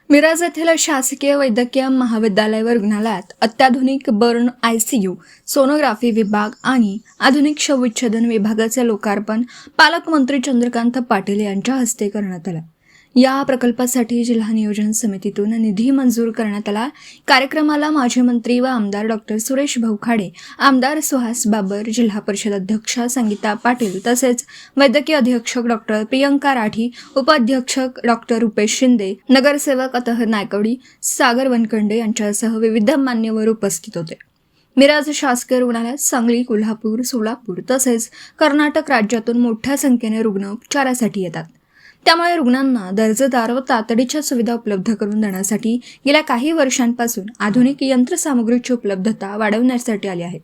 मिरज येथील शासकीय वैद्यकीय महाविद्यालय व रुग्णालयात अत्याधुनिक बर्न आयसीयू, सोनोग्राफी विभाग आणि आधुनिक शवविच्छेदन विभागाचे लोकार्पण पालकमंत्री चंद्रकांत पाटील यांच्या हस्ते करण्यात आले। या प्रकल्पासाठी जिल्हा नियोजन समितीतून निधी मंजूर करण्यात आला। कार्यक्रमाला माजी मंत्री व आमदार डॉक्टर सुरेश भाऊ खाडे, आमदार सुहास बाबर, जिल्हा परिषद अध्यक्षा संगीता पाटील तसेच वैद्यकीय अधीक्षक डॉक्टर प्रियंका राठी, उपाध्यक्षक डॉक्टर रुपेश शिंदे, नगरसेवक अतहर नायकवडी, सागर वनखंडे यांच्यासह विविध मान्यवर उपस्थित होते। मिरज शासकीय रुग्णालयात सांगली, कोल्हापूर, सोलापूर तसेच कर्नाटक राज्यातून मोठ्या संख्येने रुग्ण उपचारासाठी येतात। त्यामुळे रुग्णांना दर्जेदार व तातडीच्या सुविधा उपलब्ध करून देण्यासाठी गेल्या काही वर्षांपासून आधुनिक यंत्रसामुग्रीची उपलब्धता वाढवण्यासाठी आली आहे।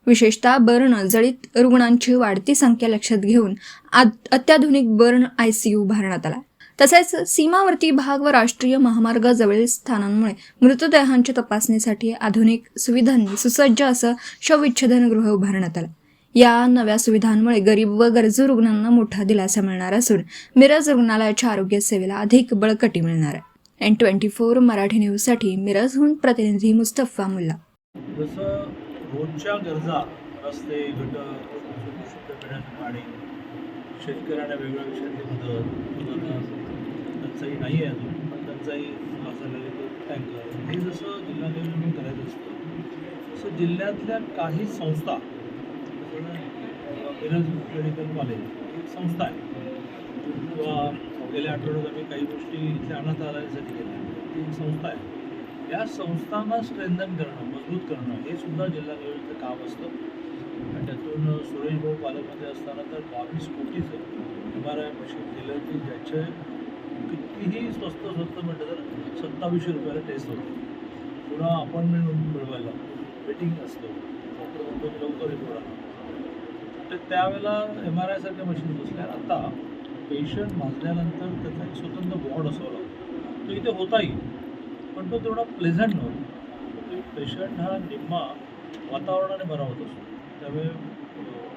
विशेषतः बर्न जळीत रुग्णांची वाढती संख्या लक्षात घेऊन अत्याधुनिक बर्न आयसीयू उभारण्यात आला। तसेच सीमावर्ती भाग व राष्ट्रीय महामार्गाजवळील स्थानांमुळे मृतदेहांच्या तपासणीसाठी आधुनिक सुविधांनी सुसज्ज असं शवविच्छेदन गृह उभारण्यात आलं। या नव्या सुविधांमुळे गरीब व गरजू रुग्णांना मोठा दिलासा मिळणार असून मिरज रुग्णालयाच्या आरोग्य सेवेला अधिक बळकटी मिळणार आहे। N24 मराठी न्यूजसाठी मिरजहून प्रतिनिधी मुस्तफा मुल्ला। जसं रोजच्या गरजा, रस्ते, गटर, शुद्ध पिण्याचं पाणी, शेतकऱ्यांना वेगवेगळ्या विषयाची मदत, टंचाई नाही आहे अजून, पण टंचाई असायला टँकर, हे जसं जिल्हा नियोजन करायचं असतं तसं जिल्ह्यातल्या काही संस्था, मिरज मेडिकल कॉलेज एक संस्था आहे किंवा गेल्या आठवड्यात आम्ही काही गोष्टी इथल्या अनाथ आलयासाठी केल्या, ती एक संस्था आहे। या संस्थांना स्ट्रेंथन करणं, मजबूत करणं हे सुद्धा जिल्हा नियोजनाचं काम असतं। आणि त्यातून सुरेश भाऊ पालकमंत्री असताना तर 22 कोटीचं MRI मशीन दिलं की ज्याचे कितीही स्वस्त म्हटलं तर 2700 रुपयाला टेस्ट होते। पुन्हा अपॉइंटमेंट मिळवायला वेटिंग असतं, डॉक्टर म्हणतो लवकर रिपोर्ट आणा, तर त्यावेळेला MRI सारख्या मशीन बसल्या। आता पेशंट भाजल्यानंतर त्याचा एक स्वतंत्र वॉर्ड असावा लागतो, तो इथे होताही पण तो तेवढा प्लेझंट नव्हता। पेशंट हा निम्मा वातावरणाने बरा होत असतो, त्यामुळे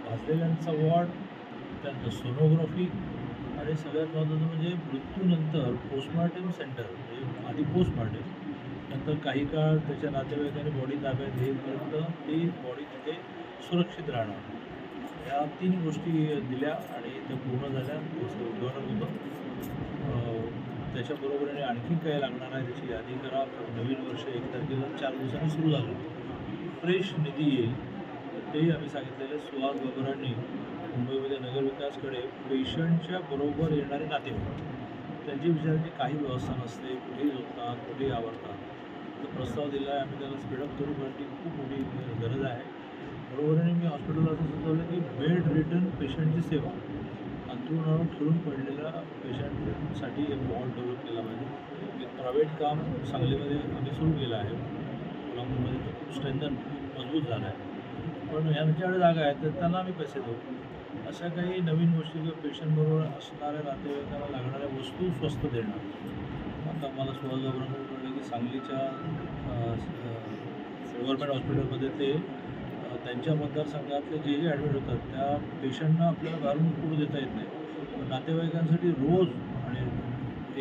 भाजलेल्यांचा वॉर्ड, त्यानंतर सोनोग्राफी आणि सगळ्यात महत्त्वाचं म्हणजे मृत्यूनंतर पोस्टमॉर्टम सेंटर, म्हणजे आधी पोस्टमॉर्टम, नंतर काही काळ त्याच्या नातेवाईकांनी बॉडी ताब्यात घेईपर्यंत ती बॉडी तिथे सुरक्षित राहणार, या 3 गोष्टी दिल्या आणि त्या पूर्ण झाल्या। त्याचं उद्घाटन होतं। त्याच्याबरोबरीने आणखी काय लागणार आहे त्याची यादी करा। नवीन वर्ष 1 तारखेला 4 दिवसांनी सुरू झालं, फ्रेश निधी येईल, ते आम्ही सांगितलेलं। सुहास बाबरांनी मुंबईमध्ये नगरविकासकडे पेशंटच्या बरोबर येणारे नातेवाईक, त्यांची विचारांची काही व्यवस्था नसते, कुठेही झोपतात, कुठेही आवरतात, तर प्रस्ताव दिला आहे। आम्ही त्याला स्पीडअप करू कारण ती खूप मोठी गरज आहे। बरोबरीने मी हॉस्पिटलला असं सुचवलं की बेड रिटर्न पेशंटची सेवा, अंथरुणावर खिळून पडलेल्या पेशंटसाठी एक वॉर्ड डेव्हलप केला पाहिजे। एक प्रायव्हेट काम सांगलीमध्ये आम्ही सुरू केलं आहे, कोल्हापूरमध्ये तो खूप स्ट्रेंथन मजबूत झाला आहे, पण यांच्याकडे जागा आहे तर त्यांना आम्ही पैसे देऊ। अशा काही नवीन गोष्टी किंवा पेशंटबरोबर असणाऱ्या नातेवाईकांना लागणाऱ्या वस्तू स्वस्त देणार। आता मला सुहास बाबरांकडून कळलं की सांगलीच्या गव्हर्नमेंट हॉस्पिटलमध्ये ते त्यांच्या मतदारसंघातले जे ॲडमिट होतात त्या पेशंटना आपल्याला घरून फूड देता येत नाही, नातेवाईकांसाठी रोज आणि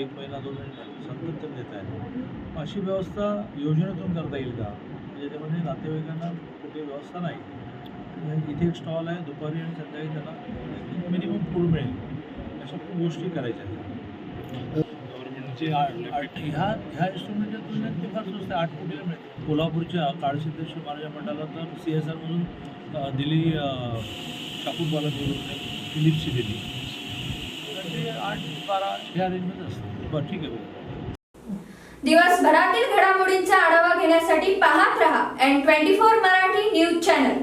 1 महिना 2 महिने सतत देता येत। अशी व्यवस्था योजनेतून करता येईल का, ज्याच्यामध्ये नातेवाईकांना कुठे व्यवस्था नाही, इथे एक स्टॉल आहे, दुपारी आणि संध्याकाळी त्यांना मिनिमम फूड मिळेल, अशा खूप गोष्टी करायच्या आहेत। गव्हर्नमेंटचे ह्या इन्स्ट्रुमेंटच्या तुलनेत ते फार स्वस्त आहे, 8 कोटीला मिळते। कोल्हापूरच्या काळसिद्धेश्वर महाराज मंडळाला तर CSRमधून दिली, शापूरबाला फिलिप्सची दिली, तर ते 8-12 ह्या रेंजमध्ये असतं। बरं, ठीक आहे। दिवसभरातील घडामोडींचा आढावा घेण्यासाठी पाहत रहा N24 मराठी न्यूज चॅनल।